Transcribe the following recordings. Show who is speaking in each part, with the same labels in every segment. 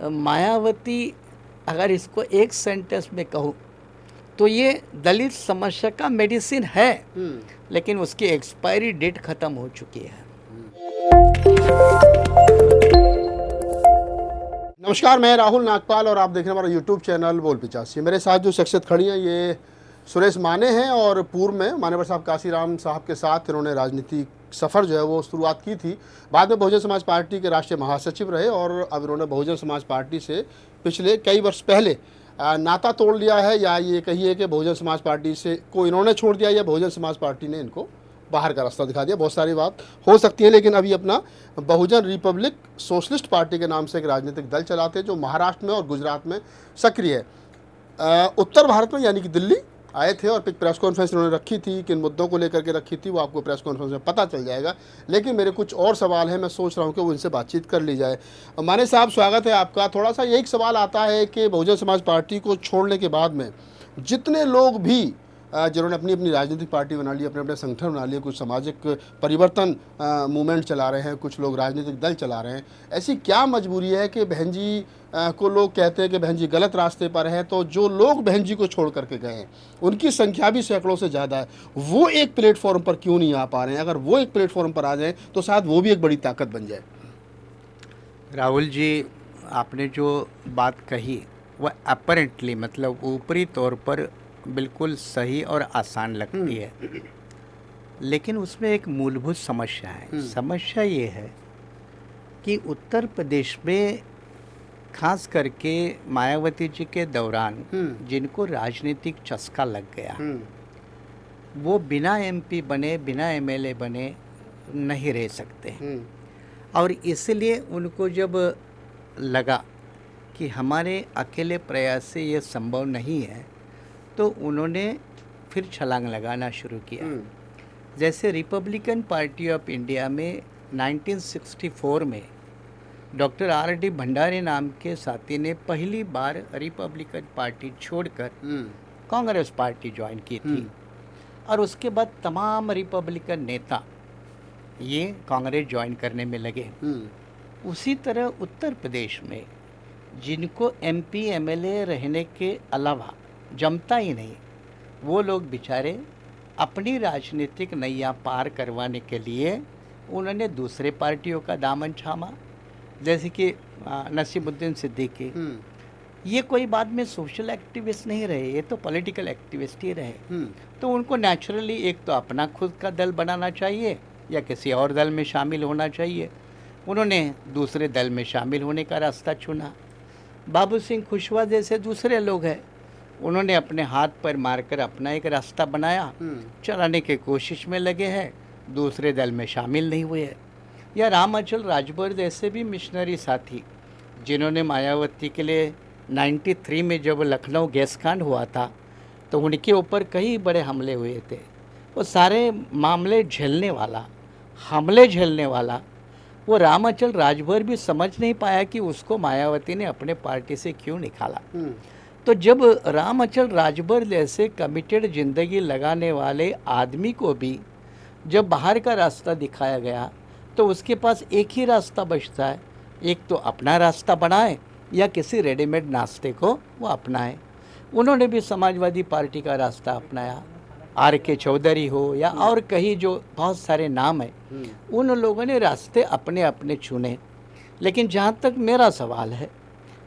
Speaker 1: मायावती अगर इसको एक सेंटेंस में कहूँ तो ये दलित समस्या का मेडिसिन है, लेकिन उसकी एक्सपायरी डेट ख़त्म हो चुकी है।
Speaker 2: नमस्कार, मैं राहुल नागपाल और आप देख रहे हैं हमारा यूट्यूब चैनल बोल 85। मेरे साथ जो शख्सियत खड़ी हैं ये सुरेश माने हैं और पूर्व में मान्यवर साहब काशीराम साहब के साथ इन्होंने राजनीतिक सफ़र जो है वो शुरुआत की थी। बाद में बहुजन समाज पार्टी के राष्ट्रीय महासचिव रहे और अब इन्होंने बहुजन समाज पार्टी से पिछले कई वर्ष पहले नाता तोड़ लिया है, या ये कहिए कि बहुजन समाज पार्टी से को इन्होंने छोड़ दिया या बहुजन समाज पार्टी ने इनको बाहर का रास्ता दिखा दिया। बहुत सारी बात हो सकती है, लेकिन अभी अपना बहुजन रिपब्लिक सोशलिस्ट पार्टी के नाम से एक राजनीतिक दल चलाते हैं जो महाराष्ट्र में और गुजरात में सक्रिय है। उत्तर भारत में यानी कि दिल्ली आए थे और प्रेस कॉन्फ्रेंस उन्होंने रखी थी। किन मुद्दों को लेकर के रखी थी वो आपको प्रेस कॉन्फ्रेंस में पता चल जाएगा, लेकिन मेरे कुछ और सवाल हैं, मैं सोच रहा हूँ कि वो इनसे बातचीत कर ली जाए। माने साहब, स्वागत है आपका। थोड़ा सा एक सवाल आता है कि बहुजन समाज पार्टी को छोड़ने के बाद में जितने लोग भी जिन्होंने अपनी अपनी राजनीतिक पार्टी बना ली, अपने अपने संगठन बना लिए, कुछ सामाजिक परिवर्तन मूवमेंट चला रहे हैं, कुछ लोग राजनीतिक दल चला रहे हैं, ऐसी क्या मजबूरी है कि बहन जी को लोग कहते हैं कि बहन जी गलत रास्ते पर हैं, तो जो लोग बहन जी को छोड़ करके गए हैं उनकी संख्या भी सैकड़ों से ज़्यादा है, वो एक प्लेटफॉर्म पर क्यों नहीं आ पा रहे हैं? अगर वो एक प्लेटफॉर्म पर आ जाए तो शायद वो भी एक बड़ी ताकत बन जाए।
Speaker 1: राहुल जी, आपने जो बात कही वह अपरेंटली मतलब ऊपरी तौर पर बिल्कुल सही और आसान लगती है, लेकिन उसमें एक मूलभूत समस्या है। समस्या ये है कि उत्तर प्रदेश में खास करके मायावती जी के दौरान जिनको राजनीतिक चस्का लग गया, वो बिना एमपी बने, बिना एमएलए बने नहीं रह सकते। और इसलिए उनको जब लगा कि हमारे अकेले प्रयास से ये संभव नहीं है, तो उन्होंने फिर छलांग लगाना शुरू किया। जैसे रिपब्लिकन पार्टी ऑफ इंडिया में 1964 में डॉक्टर आर.डी. भंडारी नाम के साथी ने पहली बार रिपब्लिकन पार्टी छोड़कर कांग्रेस पार्टी ज्वाइन की थी, और उसके बाद तमाम रिपब्लिकन नेता ये कांग्रेस ज्वाइन करने में लगे। उसी तरह उत्तर प्रदेश में जिनको एमपी एमएलए रहने के अलावा जमता ही नहीं, वो लोग बेचारे अपनी राजनीतिक नैया पार करवाने के लिए उन्होंने दूसरे पार्टियों का दामन थामा। जैसे कि नसीमुद्दीन सिद्दीकी, ये कोई बाद में सोशल एक्टिविस्ट नहीं रहे, ये तो पॉलिटिकल एक्टिविस्ट ही रहे। तो उनको नेचुरली एक तो अपना खुद का दल बनाना चाहिए या किसी और दल में शामिल होना चाहिए। उन्होंने दूसरे दल में शामिल होने का रास्ता चुना। बाबू सिंह कुशवाहा जैसे दूसरे लोग हैं, उन्होंने अपने हाथ पर मारकर अपना एक रास्ता बनाया, चलाने की कोशिश में लगे हैं, दूसरे दल में शामिल नहीं हुए। या रामाचल राजभर जैसे भी मिशनरी साथी जिन्होंने मायावती के लिए 93 में जब लखनऊ गैस कांड हुआ था तो उनके ऊपर कई बड़े हमले हुए थे, वो सारे मामले झेलने वाला, हमले झेलने वाला वो रामाचल राजभर भी समझ नहीं पाया कि उसको मायावती ने अपने पार्टी से क्यों निकाला। तो जब रामाचल राजभर जैसे कमिटेड ज़िंदगी लगाने वाले आदमी को भी जब बाहर का रास्ता दिखाया गया, तो उसके पास एक ही रास्ता बचता है, एक तो अपना रास्ता बनाए या किसी रेडीमेड नाश्ते को वो अपनाए। उन्होंने भी समाजवादी पार्टी का रास्ता अपनाया, आर.के. चौधरी हो या और कहीं जो बहुत सारे नाम हैं, उन लोगों ने रास्ते अपने अपने चुने। लेकिन जहाँ तक मेरा सवाल है,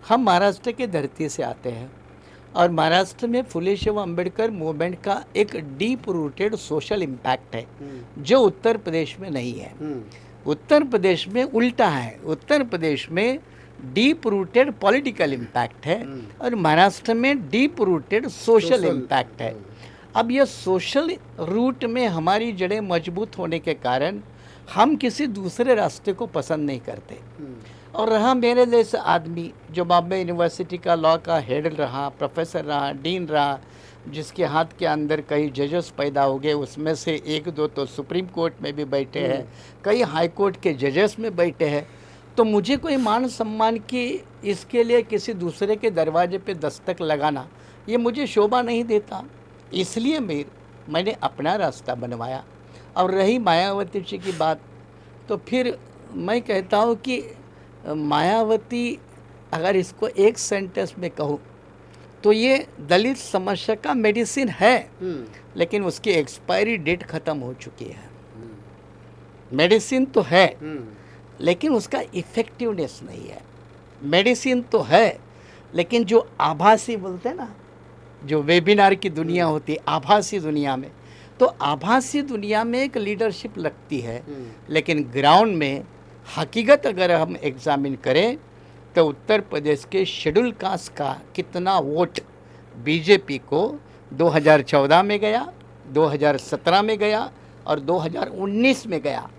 Speaker 1: हम महाराष्ट्र के धरती से आते हैं और महाराष्ट्र में फुले शिव अम्बेडकर मूवमेंट का एक डीप रूटेड सोशल इम्पैक्ट है जो उत्तर प्रदेश में नहीं है। उत्तर प्रदेश में उल्टा है, उत्तर प्रदेश में डीप रूटेड पॉलिटिकल इम्पैक्ट है और महाराष्ट्र में डीप रूटेड सोशल इम्पैक्ट है। अब यह सोशल रूट में हमारी जड़ें मजबूत होने के कारण हम किसी दूसरे रास्ते को पसंद नहीं करते। और रहा मेरे जैसा आदमी जो बॉम्बे यूनिवर्सिटी का लॉ का हेड रहा, प्रोफेसर रहा, डीन रहा, जिसके हाथ के अंदर कई जजेस पैदा हो गए, उसमें से एक दो तो सुप्रीम कोर्ट में भी बैठे हैं, कई हाई कोर्ट के जजेस में बैठे हैं, तो मुझे कोई मान सम्मान की इसके लिए किसी दूसरे के दरवाजे पे दस्तक लगाना ये मुझे शोभा नहीं देता। इसलिए मैंने अपना रास्ता बनवाया। और रही मायावती जी की बात, तो फिर मैं कहता हूँ कि मायावती अगर इसको एक सेंटेंस में कहूँ तो ये दलित समस्या का मेडिसिन है, लेकिन उसकी एक्सपायरी डेट ख़त्म हो चुकी है। मेडिसिन तो है, लेकिन उसका इफ़ेक्टिवनेस नहीं है। मेडिसिन तो है, लेकिन जो आभासी बोलते हैं ना, जो वेबिनार की दुनिया होती है आभासी दुनिया में, तो आभासी दुनिया में एक लीडरशिप लगती है, लेकिन ग्राउंड में हकीकत अगर हम एग्जामिन करें तो उत्तर प्रदेश के शेड्यूल कास्ट का कितना वोट बीजेपी को 2014 में गया, 2017 में गया और 2019 में गया,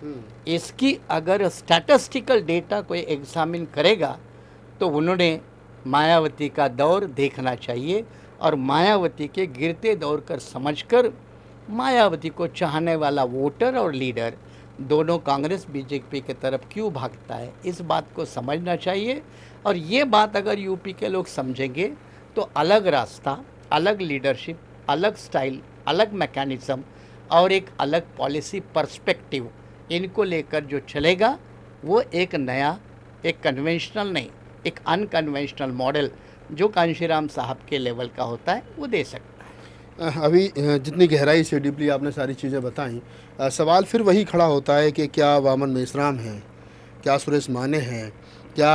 Speaker 1: इसकी अगर स्टैटिस्टिकल डेटा कोई एग्जामिन करेगा तो उन्होंने मायावती का दौर देखना चाहिए और मायावती के गिरते दौर कर समझकर मायावती को चाहने वाला वोटर और लीडर दोनों कांग्रेस बीजेपी की तरफ क्यों भागता है, इस बात को समझना चाहिए। और ये बात अगर यूपी के लोग समझेंगे तो अलग रास्ता, अलग लीडरशिप, अलग स्टाइल, अलग मैकेनिज़्म और एक अलग पॉलिसी पर्सपेक्टिव इनको लेकर जो चलेगा वो एक नया, एक कन्वेंशनल नहीं, एक अनकन्वेंशनल मॉडल जो कांशीराम साहब के लेवल का होता है वो दे सकता है।
Speaker 2: अभी जितनी गहराई से डीपली आपने सारी चीज़ें बताई, सवाल फिर वही खड़ा होता है कि क्या वामन मेश्राम हैं, क्या सुरेश माने हैं, क्या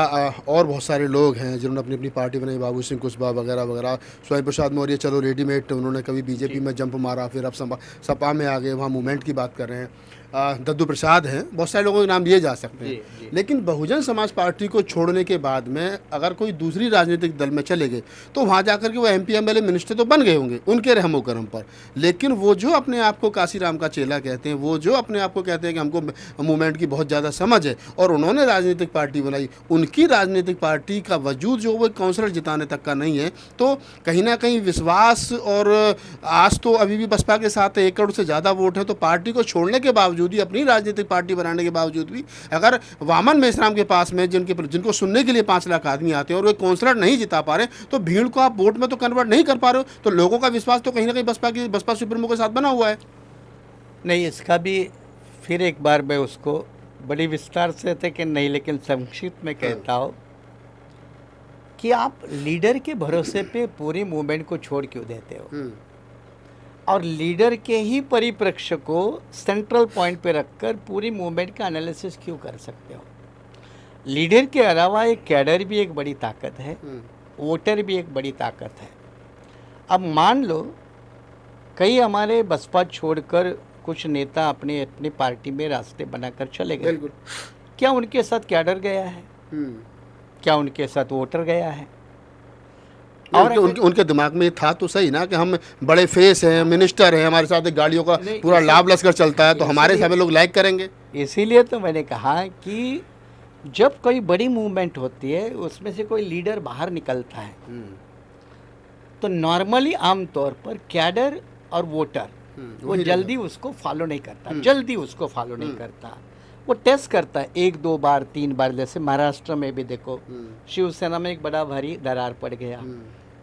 Speaker 2: और बहुत सारे लोग हैं जिन्होंने अपनी अपनी पार्टी बनाई, बाबू सिंह कुशवाहा वगैरह वगैरह, स्वयं प्रसाद मौर्य चलो रेडीमेड, उन्होंने कभी बीजेपी में जंप मारा, फिर अब सपा में आ गए, वहाँ मूवमेंट की बात कर रहे हैं। दद्दू प्रसाद हैं, बहुत सारे लोगों के नाम लिए जा सकते हैं। लेकिन बहुजन समाज पार्टी को छोड़ने के बाद में अगर कोई दूसरी राजनीतिक दल में चले गए तो वहाँ जाकर के वो MP MLA मिनिस्टर तो बन गए होंगे उनके रहमो करम पर, लेकिन वो जो अपने आप को काशीराम का चेला कहते हैं, वो जो अपने आप को कहते हैं कि हमको मूवमेंट की बहुत ज़्यादा समझ है और उन्होंने राजनीतिक पार्टी बनाई, उनकी राजनीतिक पार्टी का वजूद जो वो काउंसलर जिताने तक का नहीं है, तो कहीं ना कहीं विश्वास और आज तो अभी भी बसपा के साथ 1 करोड़ से ज़्यादा वोट है, तो पार्टी को छोड़ने के बावजूद ही, अपनी राजनीतिक पार्टी बनाने के बावजूद भी, अगर वामन मेश्राम के पास में जिनको सुनने के लिए 5 लाख आदमी आते हैं और वो काउंसलर नहीं जिता पा रहे, तो भीड़ को आप वोट में तो कन्वर्ट नहीं कर पा रहे हो, तो लोगों का विश्वास तो कहीं ना कहीं बसपा सुप्रीमो के साथ बना हुआ है।
Speaker 1: नहीं, इसका भी फिर एक बार मैं उसको बड़ी विस्तार से थे कि नहीं, लेकिन संक्षिप्त में कहता हूँ कि आप लीडर के भरोसे पे पूरी मूवमेंट को छोड़ क्यों देते हो, और लीडर के ही परिप्रेक्ष्य को सेंट्रल पॉइंट पे रखकर पूरी मूवमेंट का एनालिसिस क्यों कर सकते हो। लीडर के अलावा एक कैडर भी एक बड़ी ताकत है, वोटर भी एक बड़ी ताकत है। अब मान लो कई हमारे बसपा छोड़कर कुछ नेता अपने अपनी पार्टी में रास्ते बनाकर चले गए, क्या उनके साथ कैडर गया है, क्या उनके साथ वोटर गया है?
Speaker 2: और उनके दिमाग में था तो सही ना कि हम बड़े फेस हैं, मिनिस्टर हैं, हमारे साथ गाड़ियों का पूरा लाभ लश्कर चलता है, तो हमारे सामने लोग लाइक करेंगे।
Speaker 1: इसीलिए तो मैंने कहा कि जब कोई बड़ी मूवमेंट होती है उसमें से कोई लीडर बाहर निकलता है तो नॉर्मली आमतौर पर कैडर और वोटर वो जल्दी उसको फॉलो नहीं करता, वो टेस्ट करता है 1 2 बार 3 बार। जैसे महाराष्ट्र में भी देखो, शिवसेना में एक बड़ा भारी दरार पड़ गया,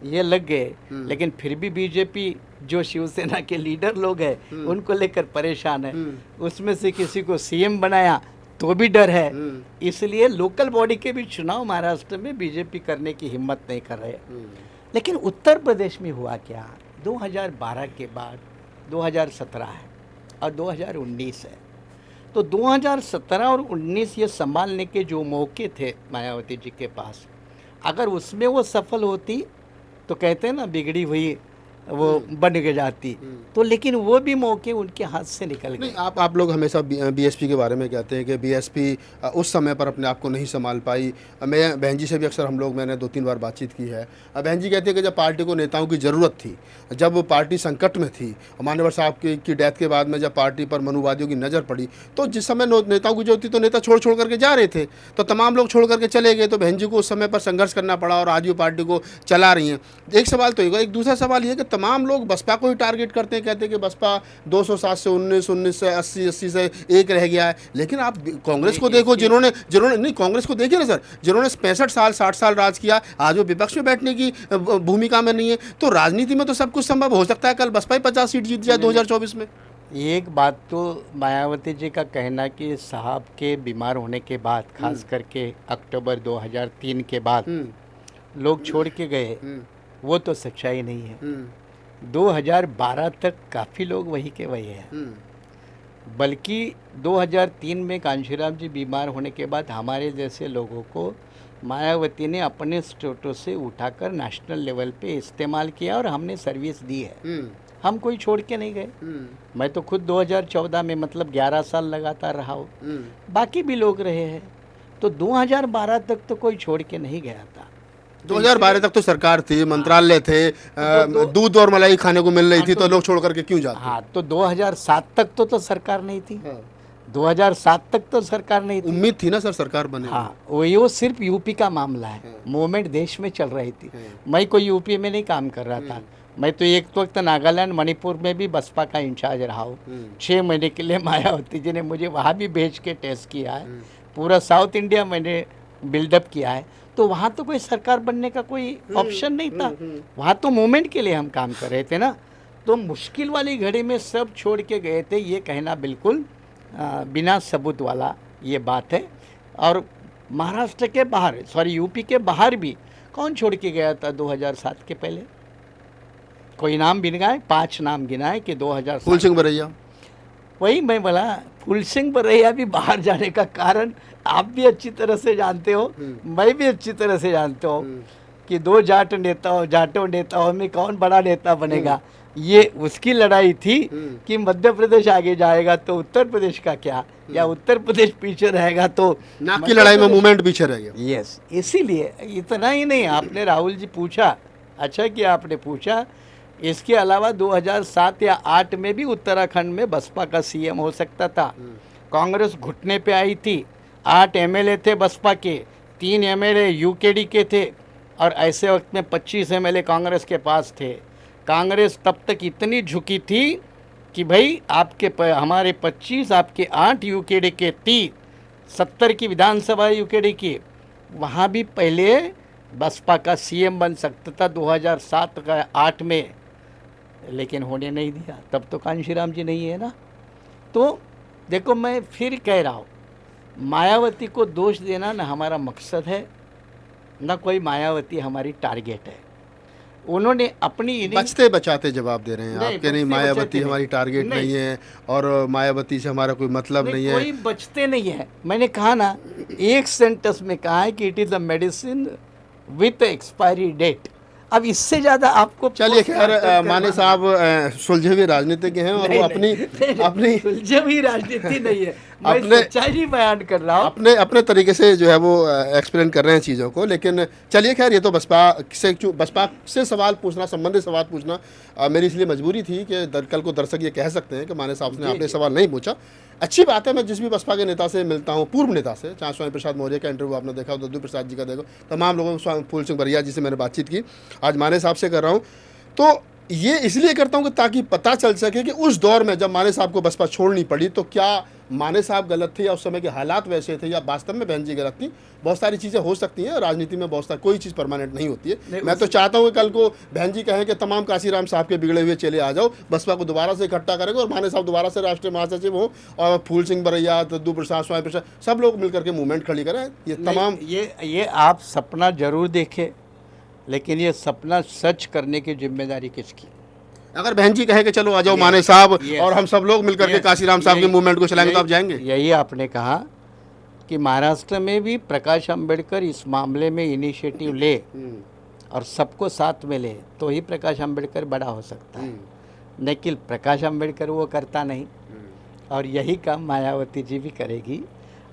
Speaker 1: ये लग गए, लेकिन फिर भी बीजेपी जो शिवसेना के लीडर लोग हैं उनको लेकर परेशान है, उसमें से किसी को CM बनाया तो भी डर है, इसलिए लोकल बॉडी के भी चुनाव महाराष्ट्र में बीजेपी करने की हिम्मत नहीं कर रहे। लेकिन उत्तर प्रदेश में हुआ क्या, 2012 के बाद 2017 है और 2019 है, तो 2017 और 19 ये संभालने के जो मौके थे मायावती जी के पास, अगर उसमें वो सफल होती तो कहते हैं ना बिगड़ी हुई वो बन के जाती, तो लेकिन वो भी मौके उनके हाथ से निकल गए।
Speaker 2: आप लोग हमेशा BSP के बारे में कहते हैं कि BSP उस समय पर अपने आप को नहीं संभाल पाई। मैं बहन जी से भी अक्सर मैंने 2-3 बार बातचीत की है। बहन जी कहते हैं कि जब पार्टी को नेताओं की ज़रूरत थी, जब पार्टी संकट में थी, मान्यवर साहब की डेथ के बाद में जब पार्टी पर मनुवादियों की नज़र पड़ी, तो जिस समय नेताओं की जरूरत थी तो नेता छोड़ करके जा रहे थे, तो तमाम लोग छोड़ करके चले गए, तो बहन जी को उस समय पर संघर्ष करना पड़ा और आज वो पार्टी को चला रही हैं। एक सवाल तो एक दूसरा सवाल ये कि तमाम लोग बसपा को ही टारगेट करते हैं, कहते हैं कि बसपा 207 से 19, 19 से 80, 80 से 1 रह गया है। लेकिन आप कांग्रेस को देखो, जिन्होंने नहीं, कांग्रेस को देखिए ना सर, जिन्होंने 65 साल 60 साल राज किया, आज वो विपक्ष में बैठने की भूमिका में नहीं है। तो राजनीति में तो सब कुछ संभव हो सकता है, कल बसपा ही 50 सीट जीत जाए 2024 में।
Speaker 1: एक बात तो मायावती जी का कहना कि साहब के बीमार होने के बाद, खास करके अक्टूबर 2003 के बाद लोग छोड़ के गए, वो तो सच्चाई नहीं है। 2012 तक काफ़ी लोग वही के वही हैं। बल्कि 2003 में कांशीराम जी बीमार होने के बाद हमारे जैसे लोगों को मायावती ने अपने स्टेटस से उठाकर नेशनल लेवल पे इस्तेमाल किया और हमने सर्विस दी है। हम कोई छोड़ के नहीं गए। मैं तो खुद 2014 में मतलब 11 साल लगातार रहा हूँ, बाकी भी लोग रहे हैं। तो 2012 तक तो कोई छोड़ के नहीं गया था।
Speaker 2: 2012 तक तो सरकार थी, मंत्रालय थे, दूध और मलाई खाने को मिल रही थी, तो लोग छोड़ करके क्यों जाते?
Speaker 1: हाँ, तो 2007 तक तो सरकार नहीं थी। 2007 तक तो सरकार नहीं थी।
Speaker 2: उम्मीद थी ना सर सरकार बने।
Speaker 1: हाँ, वो सिर्फ यूपी का मामला है। मूवमेंट देश में चल रही थी। मैं कोई यूपी में नहीं काम कर रहा था। मैं तो एक वक्त नागालैंड, मणिपुर में भी बसपा का इंचार्ज रहा हूँ। 6 महीने के लिए मायावती जी ने मुझे वहाँ भी भेज के टेस्ट किया है। पूरा साउथ इंडिया मैंने बिल्डअप किया है। तो वहाँ तो कोई सरकार बनने का कोई ऑप्शन नहीं था। वहाँ तो मूवमेंट के लिए हम काम कर रहे थे ना। तो मुश्किल वाली घड़ी में सब छोड़ के गए थे, ये कहना बिल्कुल बिना सबूत वाला ये बात है। और महाराष्ट्र के बाहर, सॉरी यूपी के बाहर भी कौन छोड़ के गया था 2007 के पहले? कोई नाम गिनाए? 5 नाम गिनाए कि 2007।
Speaker 2: फूल सिंह बरैया।
Speaker 1: वही मैं बोला, फूल सिंह बरैया भी बाहर जाने का कारण आप भी अच्छी तरह से जानते हो, मैं भी अच्छी तरह से जानते हो कि 2 जाटों नेताओं में कौन बड़ा नेता बनेगा। ये उसकी लड़ाई थी कि मध्य प्रदेश आगे जाएगा तो उत्तर प्रदेश का क्या, या उत्तर प्रदेश पीछे रहेगा तो
Speaker 2: नाक की लड़ाई में मूवमेंट पीछे रह गया।
Speaker 1: यस, इसीलिए इतना ही नहीं, आपने राहुल जी पूछा, अच्छा कि आपने पूछा। इसके अलावा 2007 या 8 में भी उत्तराखंड में बसपा का सीएम हो सकता था। कांग्रेस घुटने पे आई थी। 8 एमएलए थे बसपा के, 3 एमएलए यूकेडी के थे, और ऐसे वक्त में 25 एमएलए कांग्रेस के पास थे। कांग्रेस तब तक इतनी झुकी थी कि भाई हमारे 25, आपके 8 यूकेडी के 30, 70 की विधानसभा यूकेडी की, वहाँ भी पहले बसपा का सीएम बन सकता था 2007 का 8 में, लेकिन होने नहीं दिया। तब तो कांशीराम जी नहीं है ना। तो देखो, मैं फिर कह रहा हूँ, मायावती को दोष देना ना हमारा मकसद है, ना कोई मायावती हमारी टारगेट है। उन्होंने अपनी
Speaker 2: बचते बचाते जवाब दे रहे हैं आप कि नहीं, मायावती हमारी टारगेट नहीं है और मायावती से हमारा कोई मतलब नहीं है।
Speaker 1: कोई बचते नहीं है। मैंने कहा ना, एक सेंटेंस में कहा है कि it is a medicine with expiry date. अब इससे ज़्यादा आपको,
Speaker 2: चलिए खैर, माने साहब सुलझे हुए राजनीतिज्ञ हैं और वो अपनी
Speaker 1: सुलझे हुई राजनीति नहीं है, मैं सच्चाई बयान कर रहा हूँ।
Speaker 2: अपने तरीके से जो है वो एक्सप्लेन कर रहे हैं चीज़ों को। लेकिन चलिए खैर, ये तो बसपा से सवाल पूछना, संबंधित सवाल पूछना मेरी इसलिए मजबूरी थी कि कल को दर्शक ये कह सकते हैं कि माने साहब ने आपने सवाल नहीं पूछा। अच्छी बात है, मैं जिस भी बसपा के नेता से मिलता हूँ, पूर्व नेता से, चाहे स्वामी प्रसाद मौर्य का इंटरव्यू आपने देखा, दद्दू प्रसाद जी का देखो, तमाम लोगों को, फूल सिंह बरैया जी से मैंने बातचीत की, आज माने साहब से कर रहा हूँ। तो ये इसलिए करता हूँ कि ताकि पता चल सके कि उस दौर में जब माने साहब को बसपा छोड़नी पड़ी तो क्या माने साहब गलत थे, या उस समय के हालात वैसे थे, या वास्तव में बहन जी गलत थी। बहुत सारी चीज़ें हो सकती हैं राजनीति में, बहुत सारी, कोई चीज़ परमानेंट नहीं होती है। मैं तो चाहता हूँ कि कल को बहन जी कहें कि तमाम काशीराम साहब के बिगड़े हुए चले आ जाओ, बसपा को दोबारा से इकट्ठा करेंगे और माने साहब दोबारा से राष्ट्रीय महासचिव हो, और फूल सिंह बरैया, दद्दू प्रसाद, स्वामी प्रसाद, सब लोग मिलकर के मूवमेंट खड़ी करें। ये तमाम
Speaker 1: ये आप सपना जरूर देखें, लेकिन ये सपना सच करने की जिम्मेदारी किसकी?
Speaker 2: अगर बहन जी कहे कि चलो आ जाओ माने साहब और हम सब लोग मिलकर के काशीराम साहब के मूवमेंट को चलाएंगे, तो आप जाएंगे?
Speaker 1: यही आपने कहा कि महाराष्ट्र में भी प्रकाश अंबेडकर इस मामले में इनिशिएटिव ले और सबको साथ में ले, तो ही प्रकाश अंबेडकर बड़ा हो सकता है। लेकिन प्रकाश अंबेडकर वो करता नहीं, और यही काम मायावती जी भी करेगी।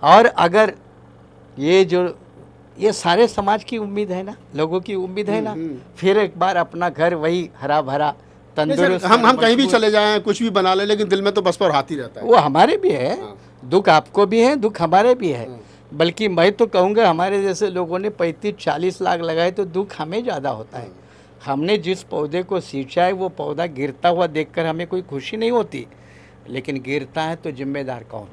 Speaker 1: और अगर ये सारे समाज की उम्मीद है ना, लोगों की उम्मीद है ना, फिर एक बार अपना घर वही हरा भरा तंदुरुस्त,
Speaker 2: हम कहीं भी चले जाएं, कुछ भी बना ले, लेकिन दिल में तो बसपा हाथ ही रहता है।
Speaker 1: वो हमारे भी है, दुख आपको भी है, दुख हमारे भी है। बल्कि मैं तो कहूँगा, हमारे जैसे लोगों ने 35-40 लाख लगाए तो दुख हमें ज़्यादा होता है। हमने जिस पौधे को सींचा है, वो पौधा गिरता हुआ देखकर हमें कोई खुशी नहीं होती, लेकिन गिरता है तो जिम्मेदार कौन?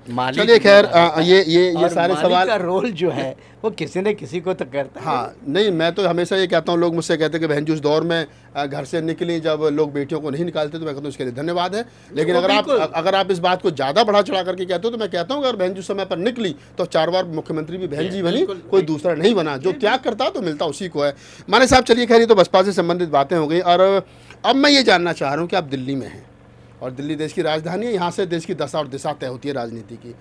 Speaker 1: मालिक
Speaker 2: चलिए खैर ये
Speaker 1: और
Speaker 2: सारे
Speaker 1: मालिक
Speaker 2: सवाल
Speaker 1: का रोल जो है वो किसी न किसी को तो करता है।
Speaker 2: हाँ नहीं, मैं तो हमेशा ये कहता हूँ, लोग मुझसे कहते हैं कि बहन जी उस दौर में घर से निकली जब लोग बेटियों को नहीं निकालते, तो मैं कहता हूँ उसके लिए धन्यवाद है। लेकिन अगर आप इस बात को ज़्यादा बढ़ा चढ़ा करके कहते हो, तो मैं कहता हूँ अगर बहन जी उस समय पर निकली तो 4 बार मुख्यमंत्री भी बहन जी बनी, कोई दूसरा नहीं बना। जो त्याग करता तो मिलता उसी को है। माने साहब चलिए खैर, ये तो बसपा से संबंधित बातें हो गई, और अब मैं ये जानना चाह रहा हूँ कि आप दिल्ली में हैं और दिल्ली देश की राजधानी है, यहाँ से देश की दशा और दिशा तय होती है राजनीति की।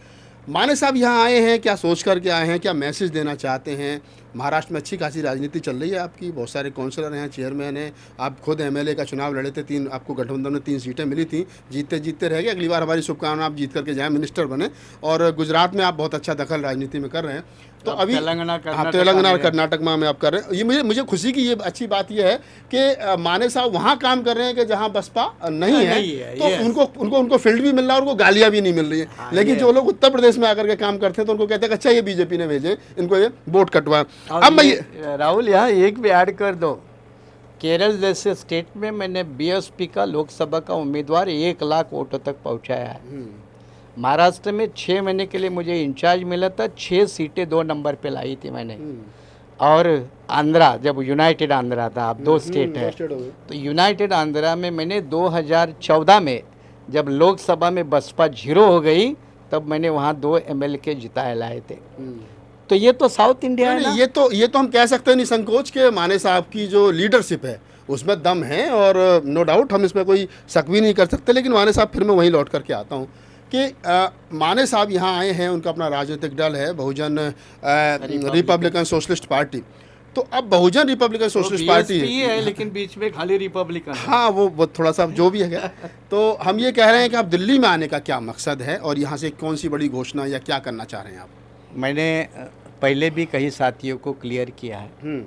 Speaker 2: माने साहब यहाँ आए हैं, क्या सोच कर के आए हैं, क्या मैसेज देना चाहते हैं? महाराष्ट्र में अच्छी खासी राजनीति चल रही है आपकी, बहुत सारे काउंसलर हैं, चेयरमैन हैं, आप खुद एमएलए का चुनाव लड़े थे, 3 आपको गठबंधन में 3 सीटें मिली थी, जीतते जीतते रह गए। अगली बार हमारी शुभकामना, आप जीत करके जाएँ, मिनिस्टर बने। और गुजरात में आप बहुत अच्छा दखल राजनीति में कर रहे हैं। तो अभी
Speaker 1: तेलंगाना
Speaker 2: कर्नाटक में आप कर रहे हैं। ये मुझे खुशी की ये अच्छी बात ये है कि माने साहब वहाँ काम कर रहे हैं कि जहाँ बसपा नहीं है, तो उनको फील्ड भी मिल रहा है, उनको गालियाँ भी नहीं मिल रही है। लेकिन जो लोग उत्तर प्रदेश में आकर के काम करते हैं तो उनको कहते हैं अच्छा ये बीजेपी ने भेजे, इनको ये वोट कटवा। अब मैं
Speaker 1: राहुल यहाँ एक भी ऐड कर दो, केरल जैसे स्टेट में मैंने बीएसपी का लोकसभा का उम्मीदवार 1 लाख वोटों तक पहुँचाया है। महाराष्ट्र में 6 महीने के लिए मुझे इंचार्ज मिला था, 6 सीटें 2 नंबर पे लाई थी मैंने। और आंध्रा, जब यूनाइटेड आंध्रा था, अब 2 स्टेट है, तो यूनाइटेड आंध्रा में मैंने 2014 में जब लोकसभा में बसपा 0 हो गई, तब मैंने वहाँ 2 एमएलए के जिताए लाए थे। तो ये तो साउथ इंडिया है ना?
Speaker 2: ये तो हम कह सकते हैं निसंकोच के माने साहब की जो लीडरशिप है उसमें दम है, और नो डाउट हम इसमें कोई शक भी नहीं कर सकते। लेकिन माने साहब, फिर मैं वहीं लौट करके आता हूँ कि माने साहब यहाँ आए हैं, उनका अपना राजनीतिक दल है बहुजन रिपब्लिकन सोशलिस्ट पार्टी। तो अब बहुजन रिपब्लिकन सोशलिस्ट पार्टी
Speaker 1: है, लेकिन बीच में खाली रिपब्लिकन।
Speaker 2: हाँ, वो थोड़ा सा जो भी है। तो हम ये कह रहे हैं कि आप दिल्ली में आने का क्या मकसद है, और यहाँ से कौन सी बड़ी घोषणा या क्या करना चाह रहे हैं आप?
Speaker 1: मैंने पहले भी कई साथियों को क्लियर किया है।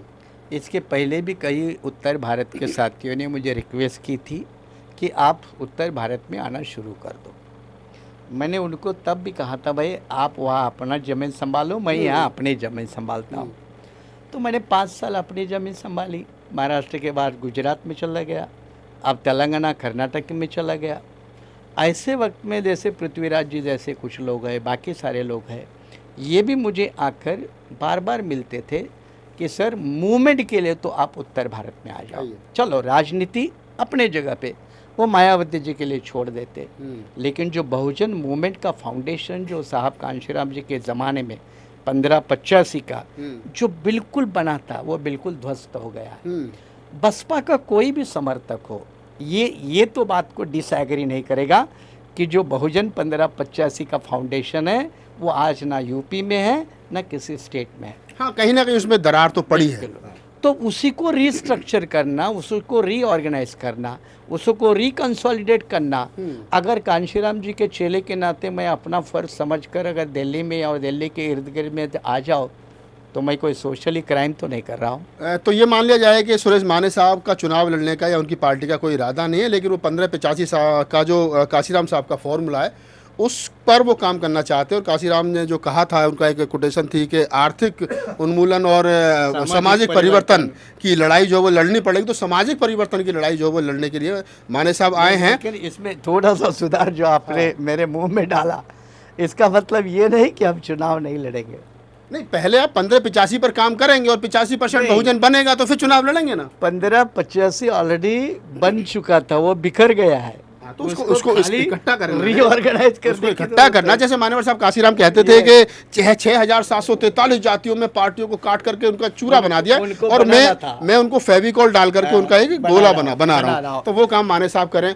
Speaker 1: इसके पहले भी कई उत्तर भारत के साथियों ने मुझे रिक्वेस्ट की थी कि आप उत्तर भारत में आना शुरू कर दो। मैंने उनको तब भी कहा था, भाई आप वहाँ अपना ज़मीन संभालो, मैं यहाँ अपनी ज़मीन संभालता हूँ। तो मैंने 5 साल अपनी ज़मीन संभाली। महाराष्ट्र के बाद गुजरात में चला गया, अब तेलंगाना कर्नाटक में चला गया। ऐसे वक्त में जैसे पृथ्वीराज जी जैसे कुछ लोग हैं, बाकी सारे लोग हैं, ये भी मुझे आकर बार बार मिलते थे कि सर मूवमेंट के लिए तो आप उत्तर भारत में आ जाओ, चलो राजनीति अपने जगह पे वो मायावती जी के लिए छोड़ देते। लेकिन जो बहुजन मूवमेंट का फाउंडेशन जो साहब कांशीराम जी के ज़माने में 1585 का जो बिल्कुल बना था, वो बिल्कुल ध्वस्त हो गया है। बसपा का कोई भी समर्थक हो ये तो बात को डिसएग्री नहीं करेगा कि जो बहुजन 1585 का फाउंडेशन है वो आज ना यूपी में है ना किसी स्टेट में है।
Speaker 2: हाँ, कहीं ना कहीं उसमें दरार तो पड़ी है।
Speaker 1: तो उसी को रीस्ट्रक्चर करना, उसको रीऑर्गेनाइज करना, उसको रिकंसोलिडेट करना, अगर कांशीराम जी के चेले के नाते मैं अपना फ़र्ज समझकर अगर दिल्ली में और दिल्ली के इर्द गिर्द में आ जाओ, तो मैं कोई सोशली क्राइम तो नहीं कर रहा हूँ।
Speaker 2: तो ये मान लिया जाए कि सुरेश माने साहब का चुनाव लड़ने का या उनकी पार्टी का कोई इरादा नहीं है, लेकिन वो 1585 का जो काशीराम साहब का फॉर्मूला है उस पर वो काम करना चाहते हैं। और काशीराम ने जो कहा था, उनका एक कोटेशन थी कि आर्थिक उन्मूलन और सामाजिक परिवर्तन की लड़ाई जो वो लड़नी पड़ेगी, तो सामाजिक परिवर्तन की लड़ाई जो वो लड़ने के लिए माने साहब आए हैं।
Speaker 1: लेकिन इसमें थोड़ा सा सुधार जो आपने मेरे मुंह में डाला, इसका मतलब ये नहीं कि हम चुनाव नहीं लड़ेंगे।
Speaker 2: नहीं, पहले आप 1585 पर काम करेंगे और 85% बहुजन बनेगा तो फिर चुनाव लड़ेंगे ना।
Speaker 1: 1585 ऑलरेडी बन चुका था, वो बिखर गया है,
Speaker 2: तो उसको इकट्ठा करना,
Speaker 1: रीऑर्गेनाइज करना,
Speaker 2: इकट्ठा करना। जैसे मान्यवर साहब काशीराम कहते थे कि 6743 जातियों में पार्टियों को काट करके उनका चूरा बना दिया, और मैं उनको फेविकॉल डाल करके उनका एक गोला बना रहा हूँ। तो वो काम माने साहब करें।